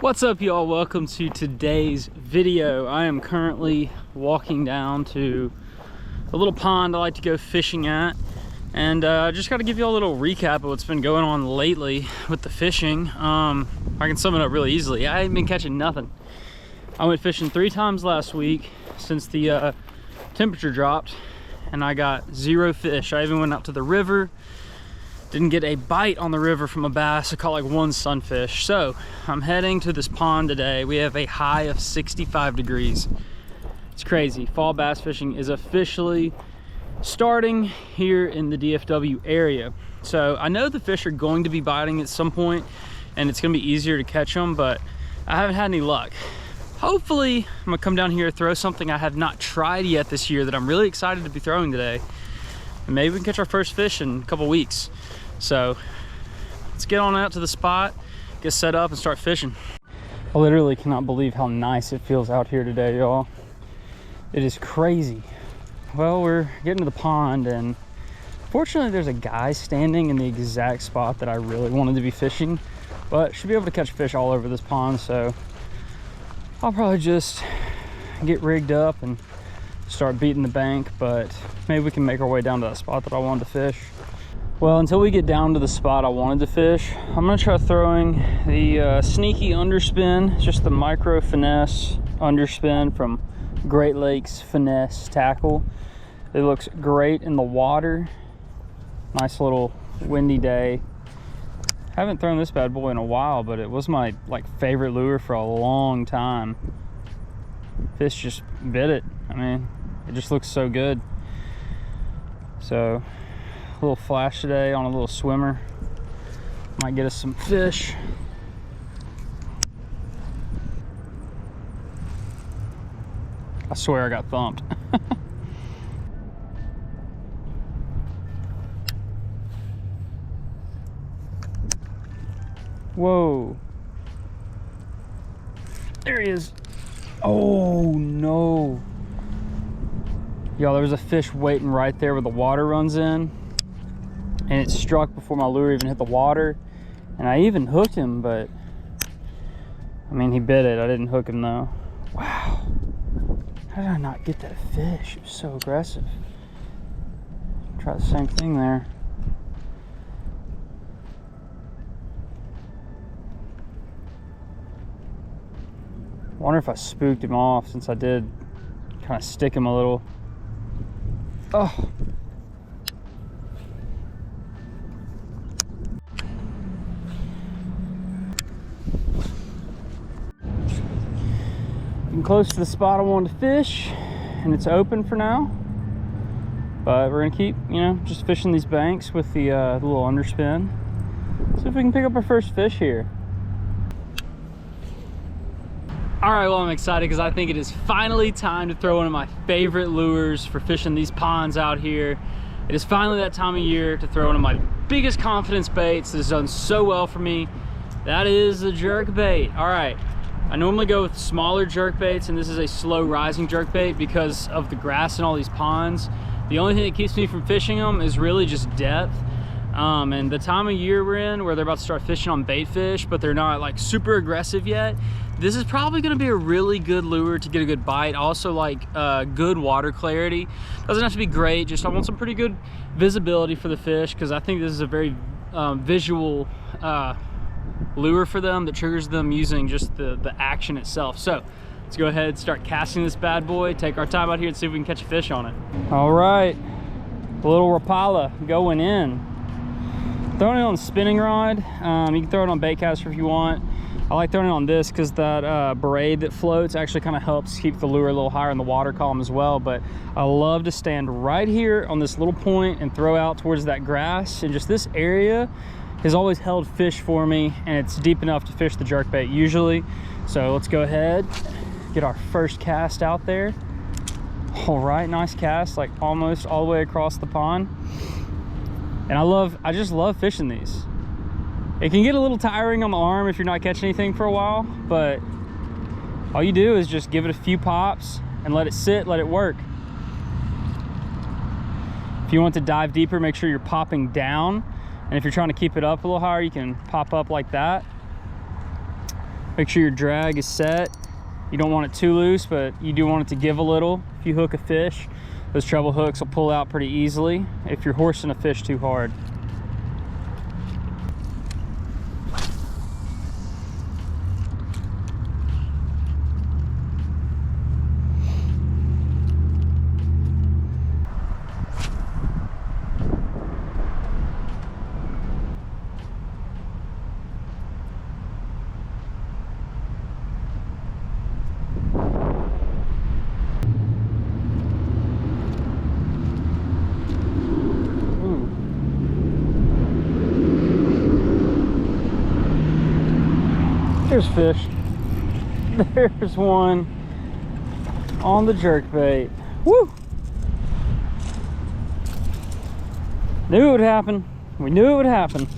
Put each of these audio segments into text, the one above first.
What's up, y'all? Welcome to today's video. I am currently walking down to a little pond I like to go fishing at, and I just got to give you all a little recap of what's been going on lately with the fishing. I can sum it up really easily. I ain't been catching nothing. I went fishing 3 times last week since the temperature dropped, and I got 0 fish. I even went out to the river. Didn't get a bite on the river from a bass. I caught like 1 sunfish. So I'm heading to this pond today. We have a high of 65 degrees. It's crazy. Fall bass fishing is officially starting here in the DFW area. So I know the fish are going to be biting at some point and it's gonna be easier to catch them, but I haven't had any luck. Hopefully I'm gonna come down here, throw something I have not tried yet this year that I'm really excited to be throwing today. And maybe we can catch our first fish in a couple weeks. So let's get on out to the spot, get set up and start fishing. I literally cannot believe how nice it feels out here today, y'all. It is crazy. Well, we're getting to the pond, and fortunately there's a guy standing in the exact spot that I really wanted to be fishing, but should be able to catch fish all over this pond. So I'll probably just get rigged up and start beating the bank, but maybe we can make our way down to that spot that I wanted to fish. Well, until we get down to the spot I wanted to fish, I'm gonna try throwing the sneaky underspin, just the micro finesse underspin from Great Lakes Finesse Tackle. It looks great in the water. Nice little windy day. Haven't thrown this bad boy in a while, but it was my favorite lure for a long time. Fish just bit it. I mean, it just looks so good. So a little flash today on a little swimmer. Might get us some fish. I swear I got thumped. Whoa. There he is. Oh no. Y'all, there was a fish waiting right there where the water runs in, and it struck before my lure even hit the water. And I even hooked him, but I mean, he bit it. I didn't hook him though. Wow. How did I not get that fish? It was so aggressive. Try the same thing there. I wonder if I spooked him off, since I did kind of stick him a little. Oh. I'm close to the spot I wanted to fish, and it's open for now. But we're gonna keep, just fishing these banks with the little underspin. See if we can pick up our first fish here. All right, well, I'm excited because I think it is finally time to throw one of my favorite lures for fishing these ponds out here. It is finally that time of year to throw one of my biggest confidence baits that has done so well for me. That is the jerk bait. All right, I normally go with smaller jerk baits, and this is a slow rising jerk bait because of the grass in all these ponds. The only thing that keeps me from fishing them is really just depth. And the time of year we're in, where they're about to start fishing on bait fish, but they're not super aggressive yet, this is probably going to be a really good lure to get a good bite. Also good water clarity. Doesn't have to be great, just I want some pretty good visibility for the fish, because I think this is a very visual lure for them that triggers them using just the action itself. So let's go ahead and start casting this bad boy, take our time out here and see if we can catch a fish on it. All right, a little Rapala going in. Throwing it on the spinning rod. You can throw it on bait caster if you want. I like throwing it on this because that braid that floats actually kind of helps keep the lure a little higher in the water column as well. But I love to stand right here on this little point and throw out towards that grass. And just this area has always held fish for me, and it's deep enough to fish the jerkbait usually. So let's go ahead, get our first cast out there. All right, nice cast, almost all the way across the pond. And I just love fishing these. It can get a little tiring on the arm if you're not catching anything for a while, but all you do is just give it a few pops and let it sit, let it work. If you want to dive deeper, make sure you're popping down. And if you're trying to keep it up a little higher, you can pop up like that. Make sure your drag is set. You don't want it too loose, but you do want it to give a little. If you hook a fish, those treble hooks will pull out pretty easily if you're horsing a fish too hard. There's fish. There's one on the jerkbait. Woo! Knew it would happen. We knew it would happen.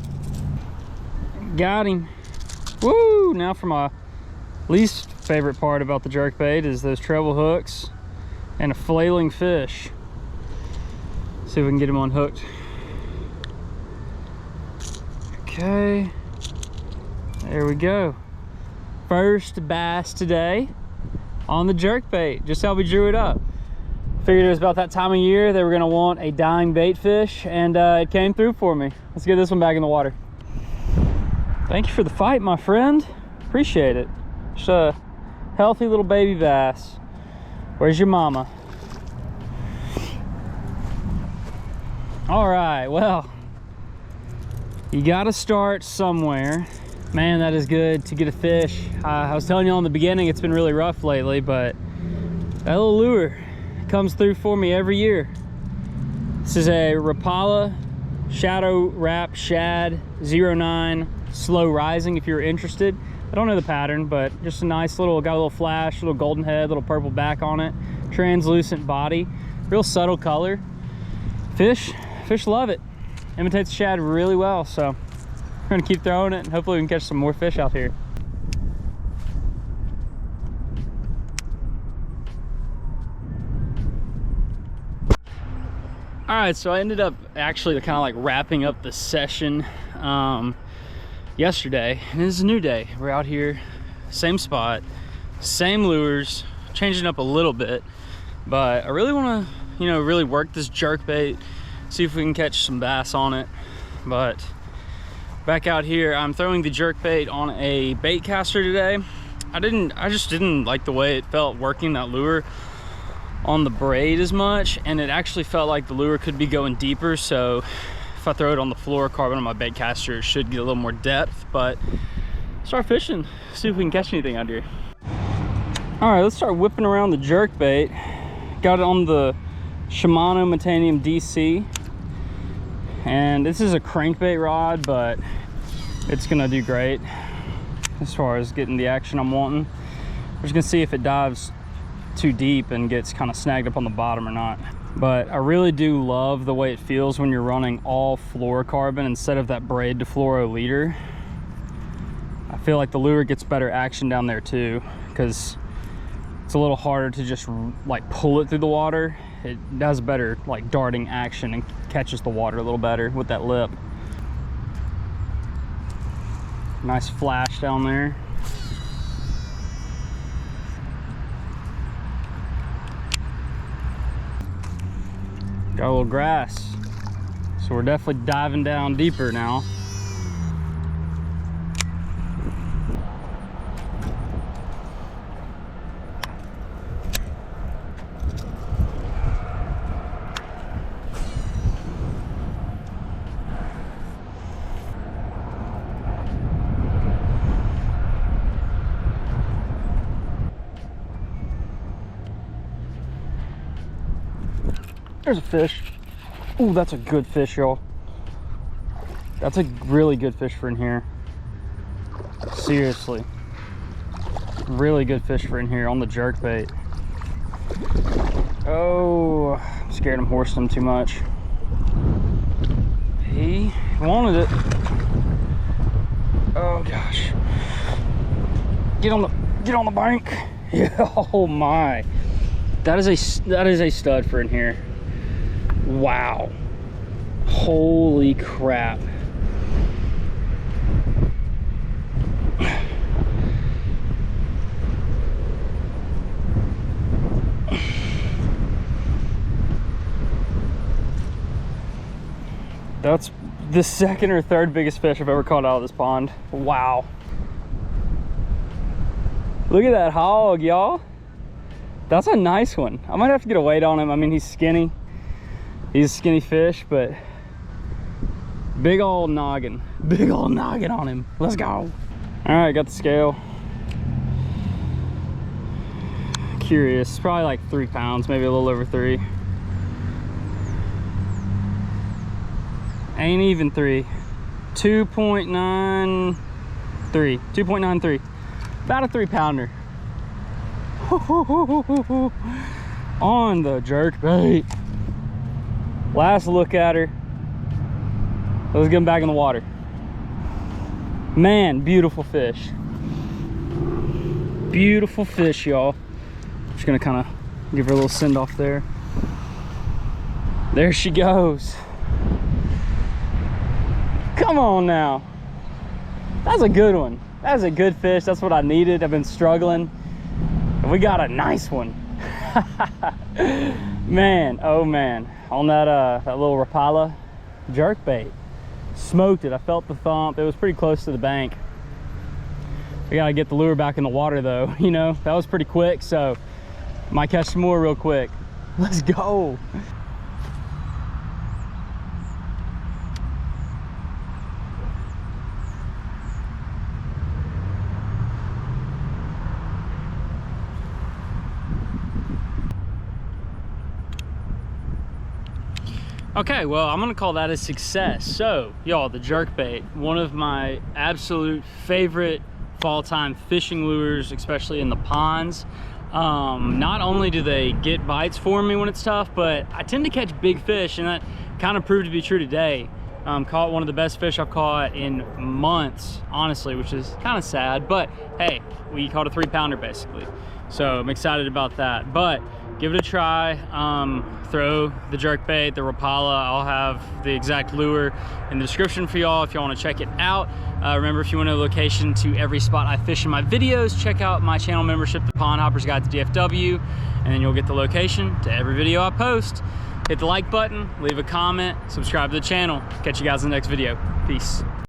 Got him. Woo! Now for my least favorite part about the jerkbait is those treble hooks and a flailing fish. See if we can get him unhooked. Okay. There we go. First bass today on the jerkbait, just how we drew it up. Figured it was about that time of year they were gonna want a dying bait fish, and it came through for me. Let's get this one back in the water. Thank you for the fight, my friend. Appreciate it. Just a healthy little baby bass. Where's your mama? All right, well, you gotta start somewhere. Man, that is good to get a fish. I was telling you in the beginning, it's been really rough lately, but that little lure comes through for me every year. This is a Rapala Shadow Rap Shad 09 slow rising if you're interested. I don't know the pattern, but just a nice little, got a little flash, little golden head, little purple back on it, translucent body, real subtle color. Fish love it. Imitates shad really well, so we're gonna keep throwing it and hopefully we can catch some more fish out here. All right, so I ended up actually kind of like wrapping up the session yesterday, and this is a new day. We're out here, same spot, same lures, changing up a little bit, but I really want to, you know, really work this jerkbait, see if we can catch some bass on it. But back out here, I'm throwing the jerkbait on a bait caster today. I just didn't like the way it felt working that lure on the braid as much, and it actually felt like the lure could be going deeper, so if I throw it on the fluorocarbon on my bait caster, it should get a little more depth. But start fishing, see if we can catch anything out here. All right, let's start whipping around the jerkbait. Got it on the Shimano Metanium DC, and this is a crankbait rod, but it's gonna do great as far as getting the action I'm wanting. We're just gonna see if it dives too deep and gets kind of snagged up on the bottom or not. But I really do love the way it feels when you're running all fluorocarbon instead of that braid to fluoro leader. I feel like the lure gets better action down there too, because it's a little harder to just like pull it through the water. It does better like darting action and catches the water a little better with that lip. Nice flash down there. Got a little grass, so we're definitely diving down deeper now. There's a fish. Ooh, that's a good fish, y'all. That's a really good fish for in here. Seriously. Really good fish for in here on the jerkbait. Oh, I'm scared I'm horsing him too much. He wanted it. Oh gosh. Get on the bank. Yeah, oh my. That is a stud for in here. Wow. Holy crap. That's the second or third biggest fish I've ever caught out of this pond. Wow. Look at that hog, y'all. That's a nice one. I might have to get a weight on him. I mean, he's skinny. He's a skinny fish, but big old noggin. Big old noggin on him. Let's go. All right, got the scale. Curious, probably like 3 pounds, maybe a little over 3. Ain't even 3. 2.93. 2.93. About a 3-pounder. On the jerk bait. Last look at her. Let's get him back in the water. Man, beautiful fish. Beautiful fish, y'all. Just gonna kind of give her a little send off there. There she goes. Come on now. That's a good one. That's a good fish. That's what I needed. I've been struggling. And we got a nice one. Man, oh man. On that that little Rapala jerkbait. Smoked it. I felt the thump. It was pretty close to the bank. We gotta get the lure back in the water though. You know, that was pretty quick, so might catch some more real quick. Let's go. Okay, well, I'm gonna call that a success. So, y'all, the jerkbait, one of my absolute favorite fall time fishing lures, especially in the ponds. Not only do they get bites for me when it's tough, but I tend to catch big fish, and that kind of proved to be true today. Caught one of the best fish I've caught in months, honestly, which is kind of sad, but hey, we caught a 3-pounder basically. So I'm excited about that, but give it a try. Throw the jerkbait, the Rapala. I'll have the exact lure in the description for y'all if y'all want to check it out. Remember, if you want a location to every spot I fish in my videos, check out my channel membership, The Pond Hopper's Guide to DFW, and then you'll get the location to every video I post. Hit the like button, leave a comment, subscribe to the channel. Catch you guys in the next video. Peace.